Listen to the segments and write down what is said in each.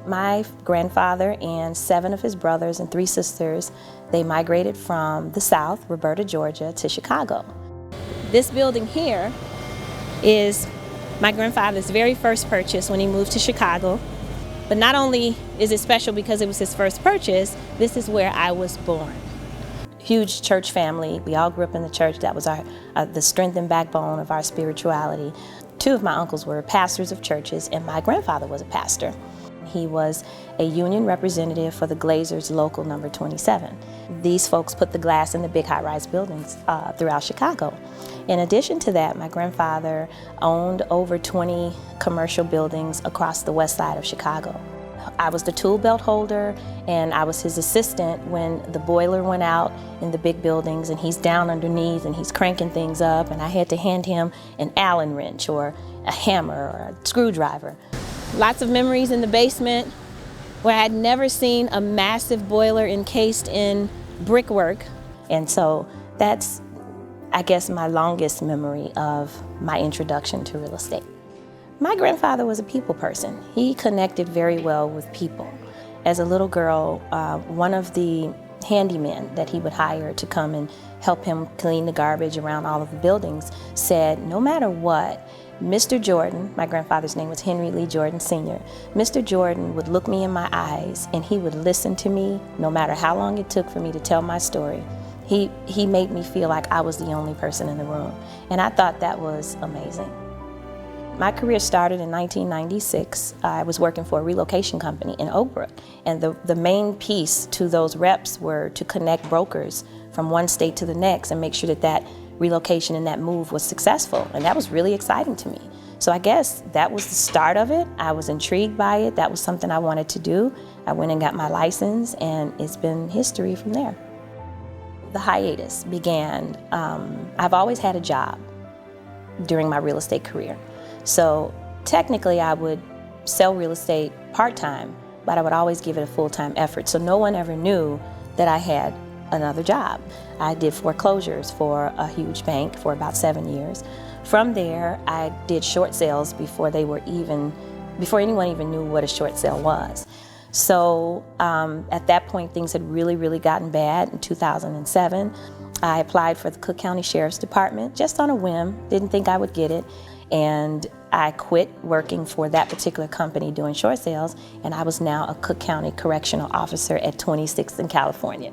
My grandfather and 7 of his brothers and 3 sisters, they migrated from the South, Roberta, Georgia, to Chicago. This building here is my grandfather's very first purchase when he moved to Chicago. But not only is it special because it was his first purchase, this is where I was born. Huge church family. We all grew up in the church. That was the strength and backbone of our spirituality. 2 of my uncles were pastors of churches, and my grandfather was a pastor. He was a union representative for the Glazers local number 27. These folks put the glass in the big high-rise buildings throughout Chicago. In addition to that, my grandfather owned over 20 commercial buildings across the west side of Chicago. I was the tool belt holder, and I was his assistant when the boiler went out in the big buildings, and he's down underneath and he's cranking things up, and I had to hand him an Allen wrench or a hammer or a screwdriver. Lots of memories in the basement where I had never seen a massive boiler encased in brickwork. And so that's, I guess, my longest memory of my introduction to real estate. My grandfather was a people person. He connected very well with people. As a little girl, one of the handymen that he would hire to come and help him clean the garbage around all of the buildings said, no matter what, Mr. Jordan, my grandfather's name was Henry Lee Jordan Sr., Mr. Jordan would look me in my eyes and he would listen to me no matter how long it took for me to tell my story. He made me feel like I was the only person in the room, and I thought that was amazing. My career started in 1996. I was working for a relocation company in Oak Brook, and the main piece to those reps were to connect brokers from one state to the next and make sure that that relocation and that move was successful, and that was really exciting to me. So I guess that was the start of it. I was intrigued by it. That was something I wanted to do. I went and got my license, and it's been history from there. The hiatus began. I've always had a job during my real estate career. So technically I would sell real estate part-time, but I would always give it a full-time effort. So no one ever knew that I had another job. I did foreclosures for a huge bank for about 7 years. From there, I did short sales before anyone even knew what a short sale was. So at that point, things had really gotten bad. In 2007, I applied for the Cook County Sheriff's Department just on a whim, didn't think I would get it. And I quit working for that particular company doing short sales, and I was now a Cook County Correctional Officer at 26th in California.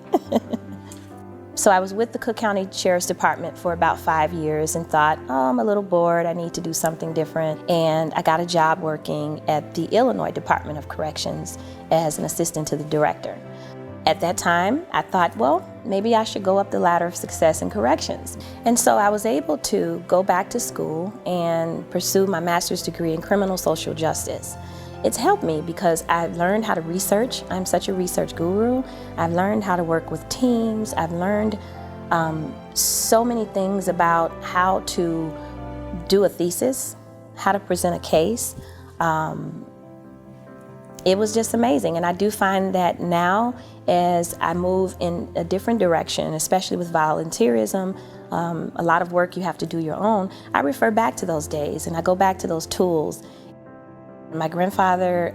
So I was with the Cook County Sheriff's Department for about 5 years and thought, oh, I'm a little bored, I need to do something different. And I got a job working at the Illinois Department of Corrections as an assistant to the director. At that time, I thought, well, maybe I should go up the ladder of success in corrections. And so I was able to go back to school and pursue my master's degree in criminal social justice. It's helped me because I've learned how to research. I'm such a research guru. I've learned how to work with teams. I've learned so many things about how to do a thesis, how to present a case. It was just amazing, and I do find that now as I move in a different direction, especially with volunteerism, a lot of work you have to do your own, I refer back to those days and I go back to those tools. My grandfather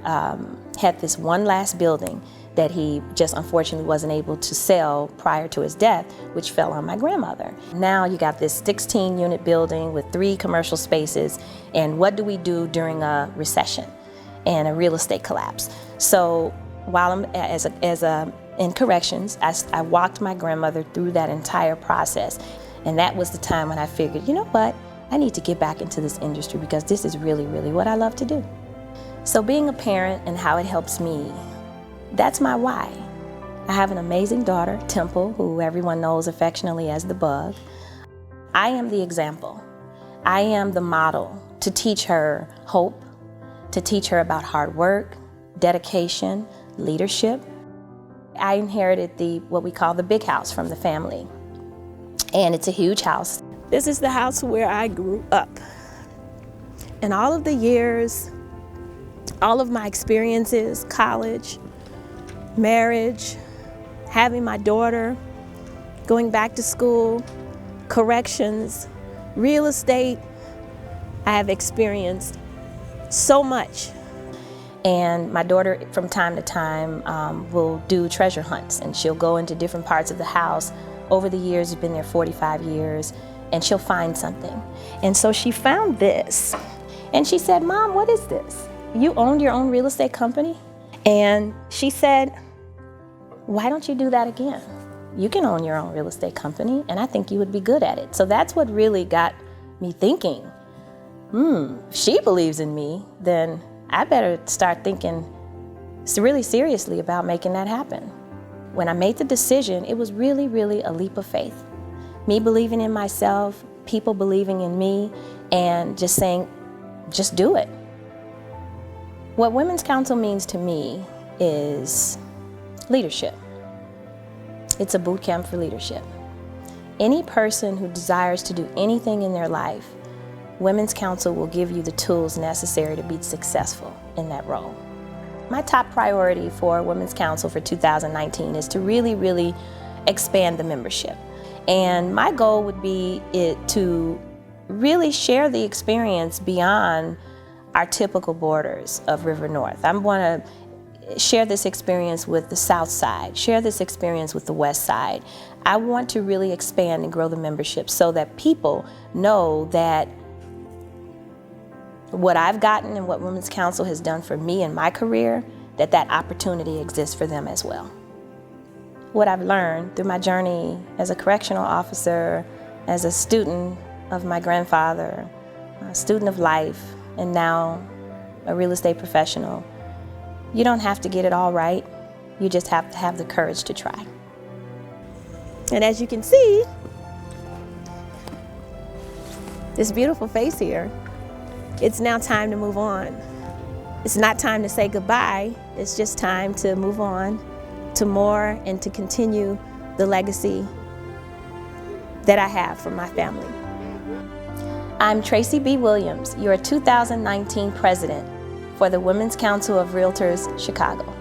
had this one last building that he just unfortunately wasn't able to sell prior to his death, which fell on my grandmother. Now you got this 16-unit building with 3 commercial spaces, and what do we do during a recession and a real estate collapse? So while I'm in corrections, I walked my grandmother through that entire process, and that was the time when I figured, you know what, I need to get back into this industry because this is really what I love to do. So being a parent and how it helps me, that's my why. I have an amazing daughter, Temple, who everyone knows affectionately as the Bug. I am the example. I am the model to teach her hope, to teach her about hard work, dedication, leadership. I inherited what we call the big house from the family, and it's a huge house. This is the house where I grew up. And all of the years, all of my experiences, college, marriage, having my daughter, going back to school, corrections, real estate, I have experienced so much. And my daughter, from time to time, will do treasure hunts, and she'll go into different parts of the house. Over the years, she's been there 45 years, and she'll find something. And so she found this, and she said, "Mom, what is this? You owned your own real estate company?" And she said, "Why don't you do that again? You can own your own real estate company, and I think you would be good at it." So that's what really got me thinking, if she believes in me, then I better start thinking really seriously about making that happen. When I made the decision, it was really, really a leap of faith. Me believing in myself, people believing in me, and just saying, just do it. What Women's Council means to me is leadership. It's a boot camp for leadership. Any person who desires to do anything in their life, Women's Council will give you the tools necessary to be successful in that role. My top priority for Women's Council for 2019 is to really, really expand the membership. And my goal would be to really share the experience beyond our typical borders of River North. I'm going to share this experience with the South Side, share this experience with the West Side. I want to really expand and grow the membership so that people know that what I've gotten and what Women's Council has done for me in my career, that opportunity exists for them as well. What I've learned through my journey as a correctional officer, as a student of my grandfather, a student of life, and now a real estate professional, you don't have to get it all right. You just have to have the courage to try. And as you can see, this beautiful face here, it's now time to move on. It's not time to say goodbye. It's just time to move on to more and to continue the legacy that I have from my family. I'm Tracey B. Williams, your 2019 president for the Women's Council of Realtors, Chicago.